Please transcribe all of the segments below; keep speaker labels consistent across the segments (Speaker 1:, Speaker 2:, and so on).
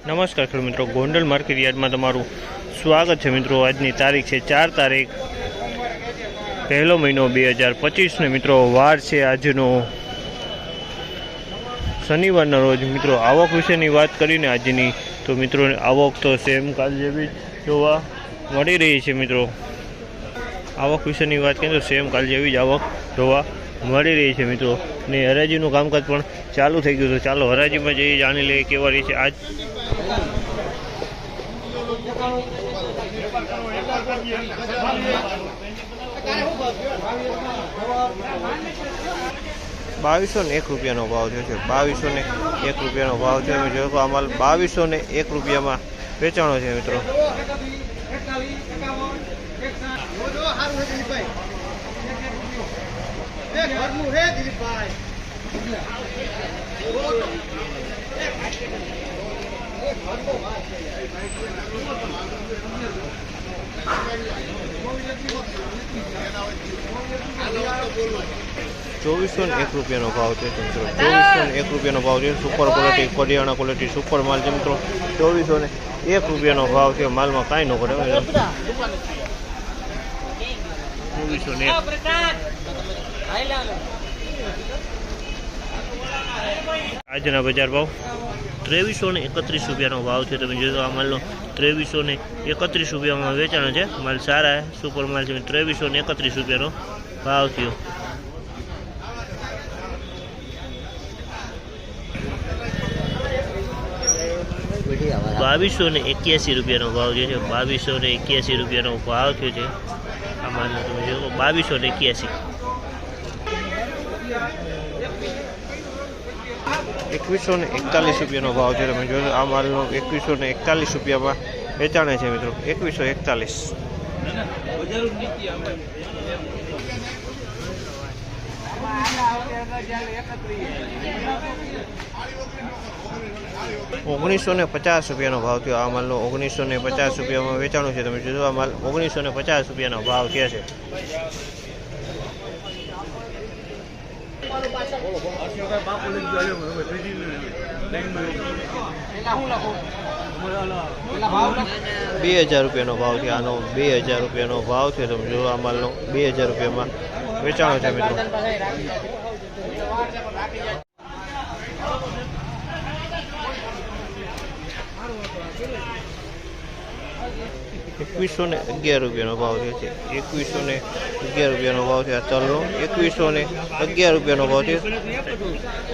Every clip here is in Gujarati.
Speaker 1: નમસ્કાર ખેડૂત મિત્રો, ગોંડલ માર્કેટ યાર્ડમાં તમારું સ્વાગત છે મિત્રો। આજની તારીખ છે 4 તારીખ પહેલો મહિનો 2025 ને મિત્રો વાર છે આજનો શનિવારના રોજ। મિત્રો આવક વિશેની વાત કરીને આજની તો મિત્રો આવક તો સેમ કાલ જેવી જોવા મળી રહી છે। મિત્રો આવક વિશેની વાત કરીએ તો સેમ કાલ જેવી જ આવક જોવા મળી રહી છે મિત્રો। ને હરાજીનું કામકાજ પણ ચાલુ થઈ ગયું। તો ચાલો હરાજીમાં જઈએ, જાણી લઈએ કેવા રહી છે આજ। ₹2201 ભાવ થયો છે। ₹2201 ભાવ છે। અમે જોયું કે આ માલ ₹2201 વેચાણો છે મિત્રો। ₹2401 ભાવ છે મિત્રો। ₹2401 ભાવ છે। સુપર ક્વોલિટી, કડિયાણા ક્વોલિટી સુપર માલ છે મિત્રો। ₹2401 ભાવ છે। માલમાં કાંઈ ન કરે। આજના બજાર ભાવ ₹2331 ભાવ છે। તમે જોયો આ માલનો ₹2331 વેચાણ છે। માલ સારા સુપર માલ છે। ₹2331 ભાવ થયો। ₹2281 ભાવ જે છે। ₹2281 ભાવ થયો છે આ માલનો। તમે જોયો ₹2281। ₹2141 ભાવ છે। તમે જોયો આ માલનો ₹2141 વેચાણે છે મિત્રો। 2141। ₹1950 ભાવ થયો આ માલનો। ₹1950 વેચાણું છે। તમે જોજો આ માલ ₹1950 ભાવ થયા છે। ₹2000 ભાવ છે આનો। ₹2000 ભાવ છે। તમે જો આ માલનો ₹2000 વેચાણો છે મિત્રો। ₹2111 ભાવ છે। ₹2111 ભાવ છે આ તલનો। ₹2111 ભાવ છે।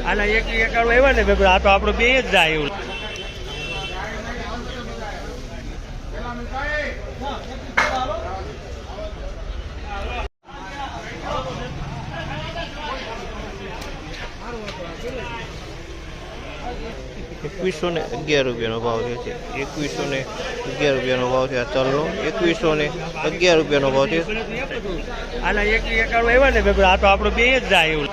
Speaker 2: આના 91 આવ્યા ને ભેગું આ તો આપણો બે જ જાય એવું।
Speaker 1: ₹2111 ભાવ છે। ₹2111 ભાવ છે આ તલનો। ₹2111 ભાવ છે।
Speaker 2: આના 91 આવ્યા ને ભેગું આ તો આપણો બે જ જાય એવું।